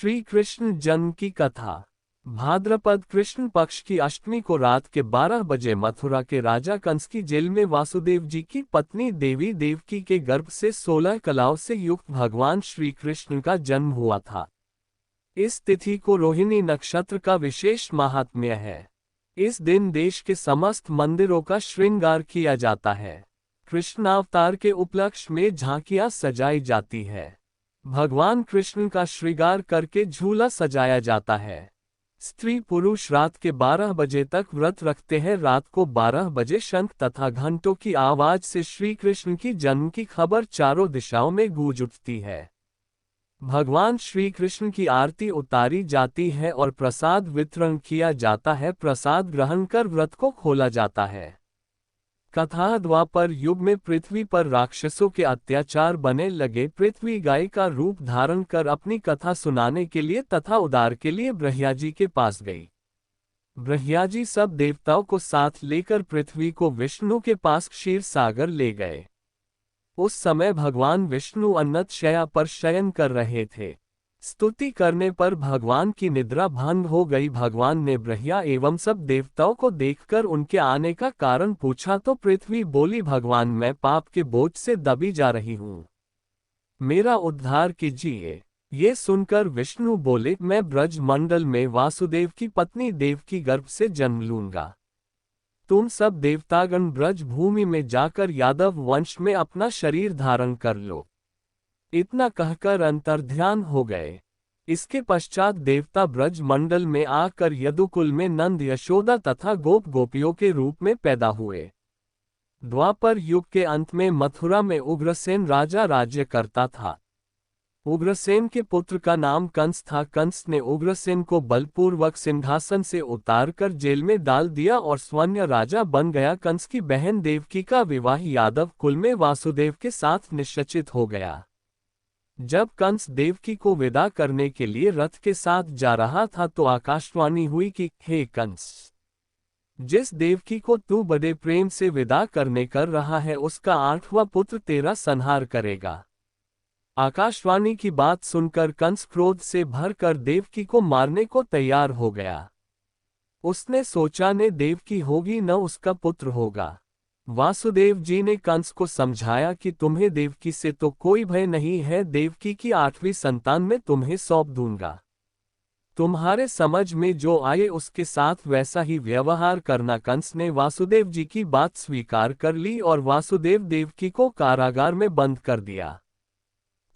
श्री कृष्ण जन्म की कथा। भाद्रपद कृष्ण पक्ष की अष्टमी को रात के 12 बजे मथुरा के राजा कंस की जेल में वासुदेव जी की पत्नी देवी देवकी के गर्भ से 16 कलाओं से युक्त भगवान श्री कृष्ण का जन्म हुआ था। इस तिथि को रोहिणी नक्षत्र का विशेष महात्म्य है। इस दिन देश के समस्त मंदिरों का श्रृंगार किया जाता है। कृष्णावतार के उपलक्ष्य में झांकियां सजाई जाती है। भगवान कृष्ण का श्रृंगार करके झूला सजाया जाता है। स्त्री पुरुष रात के 12 बजे तक व्रत रखते हैं। रात को 12 बजे शंख तथा घंटों की आवाज से श्री कृष्ण की जन्म की खबर चारों दिशाओं में गूंज उठती है। भगवान श्री कृष्ण की आरती उतारी जाती है और प्रसाद वितरण किया जाता है। प्रसाद ग्रहण कर व्रत को खोला जाता है। कथा द्वापर युग में पृथ्वी पर राक्षसों के अत्याचार बने लगे। पृथ्वी गाय का रूप धारण कर अपनी कथा सुनाने के लिए तथा उद्धार के लिए ब्रह्माजी के पास गई। ब्रह्माजी सब देवताओं को साथ लेकर पृथ्वी को विष्णु के पास क्षीर सागर ले गए। उस समय भगवान विष्णु अन्नत शैया पर शयन कर रहे थे। स्तुति करने पर भगवान की निद्रा भंग हो गई। भगवान ने ब्रह्मा एवं सब देवताओं को देखकर उनके आने का कारण पूछा तो पृथ्वी बोली, भगवान मैं पाप के बोझ से दबी जा रही हूँ, मेरा उद्धार कीजिए। ये सुनकर विष्णु बोले, मैं ब्रज मंडल में वासुदेव की पत्नी देवकी गर्भ से जन्म लूंगा। तुम सब देवतागण ब्रज भूमि में जाकर यादव वंश में अपना शरीर धारण कर लो। इतना कहकर अंतर्ध्यान हो गए। इसके पश्चात देवता ब्रज मंडल में आकर यदुकुल में नंद यशोदा तथा गोप गोपियों के रूप में पैदा हुए। द्वापर युग के अंत में मथुरा में उग्रसेन राजा राज्य करता था। उग्रसेन के पुत्र का नाम कंस था। कंस ने उग्रसेन को बलपूर्वक सिंहासन से उतारकर जेल में डाल दिया और स्वयं राजा बन गया। कंस की बहन देवकी का विवाह यादव कुल में वासुदेव के साथ निश्चित हो गया। जब कंस देवकी को विदा करने के लिए रथ के साथ जा रहा था तो आकाशवाणी हुई कि हे कंस, जिस देवकी को तू बड़े प्रेम से विदा करने कर रहा है उसका 8वां पुत्र तेरा संहार करेगा। आकाशवाणी की बात सुनकर कंस क्रोध से भरकर देवकी को मारने को तैयार हो गया। उसने सोचा ने देवकी होगी न उसका पुत्र होगा। वासुदेव जी ने कंस को समझाया कि तुम्हें देवकी से तो कोई भय नहीं है, देवकी की 8वीं संतान में तुम्हें सौंप दूंगा। तुम्हारे समझ में जो आए उसके साथ वैसा ही व्यवहार करना। कंस ने वासुदेव जी की बात स्वीकार कर ली और वासुदेव देवकी को कारागार में बंद कर दिया।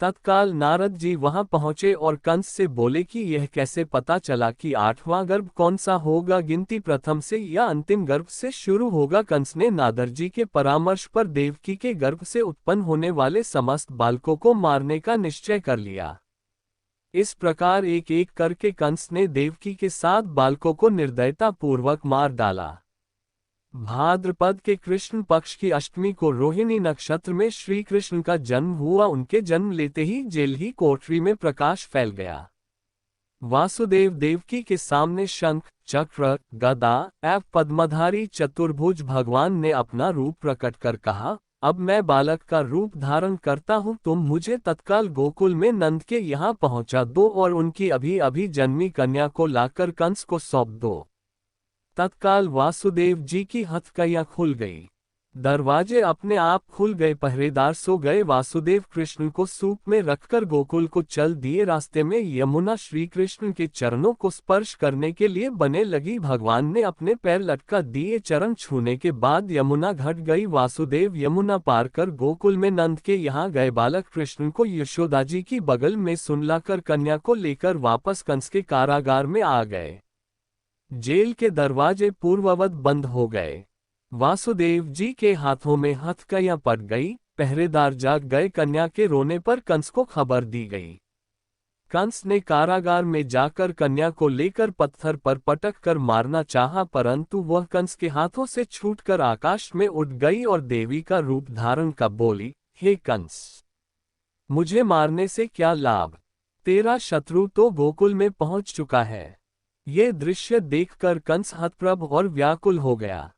तत्काल नारद जी वहां पहुंचे और कंस से बोले कि यह कैसे पता चला कि 8वां गर्भ कौन सा होगा, गिनती प्रथम से या अंतिम गर्भ से शुरू होगा। कंस ने नारद जी के परामर्श पर देवकी के गर्भ से उत्पन्न होने वाले समस्त बालकों को मारने का निश्चय कर लिया। इस प्रकार एक एक करके कंस ने देवकी के 7 बालकों को निर्दयता पूर्वक मार डाला। भाद्रपद के कृष्ण पक्ष की अष्टमी को रोहिणी नक्षत्र में श्री कृष्ण का जन्म हुआ। उनके जन्म लेते ही जेल ही कोठरी में प्रकाश फैल गया। वासुदेव देवकी के सामने शंख, चक्र, गदा एवं पद्मधारी चतुर्भुज भगवान ने अपना रूप प्रकट कर कहा, अब मैं बालक का रूप धारण करता हूँ, तुम मुझे तत्काल गोकुल में नंद के यहाँ पहुँचा दो और उनकी अभी अभी जन्मी कन्या को लाकर कंस को सौंप दो। तत्काल वासुदेव जी की हथकड़ियां खुल गई। दरवाजे अपने आप खुल गए। पहरेदार सो गए। वासुदेव कृष्ण को सूप में रखकर गोकुल को चल दिए। रास्ते में यमुना श्री कृष्ण के चरणों को स्पर्श करने के लिए बने लगी। भगवान ने अपने पैर लटका दिए। चरण छूने के बाद यमुना घट गई। वासुदेव यमुना पार कर गोकुल में नंद के यहाँ गए। बालक कृष्ण को यशोदा जी की बगल में सुलाकर कन्या को लेकर वापस कंस के कारागार में आ गए। जेल के दरवाजे पूर्ववत बंद हो गए। वासुदेव जी के हाथों में हथकड़ियां पड़ गई। पहरेदार जाग गए। कन्या के रोने पर कंस को खबर दी गई। कंस ने कारागार में जाकर कन्या को लेकर पत्थर पर पटक कर मारना चाहा, परंतु वह कंस के हाथों से छूटकर आकाश में उड़ गई और देवी का रूप धारण कर बोली, हे कंस, मुझे मारने से क्या लाभ, तेरा शत्रु तो गोकुल में पहुंच चुका है। ये दृश्य देखकर कंस हतप्रभ और व्याकुल हो गया।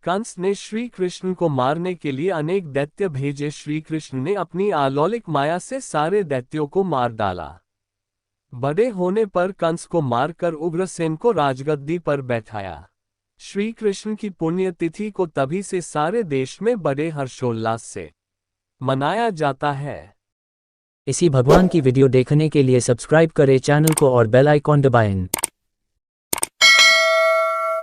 कंस ने श्री कृष्ण को मारने के लिए अनेक दैत्य भेजे। श्री कृष्ण ने अपनी अलौकिक माया से सारे दैत्यों को मार डाला। बड़े होने पर कंस को मारकर उग्रसेन को राजगद्दी पर बैठाया। श्री कृष्ण की पुण्यतिथि को तभी से सारे देश में बड़े हर्षोल्लास से मनाया जाता है। इसी भगवान की वीडियो देखने के लिए सब्सक्राइब करें चैनल को और बेल आइकॉन दबाएं।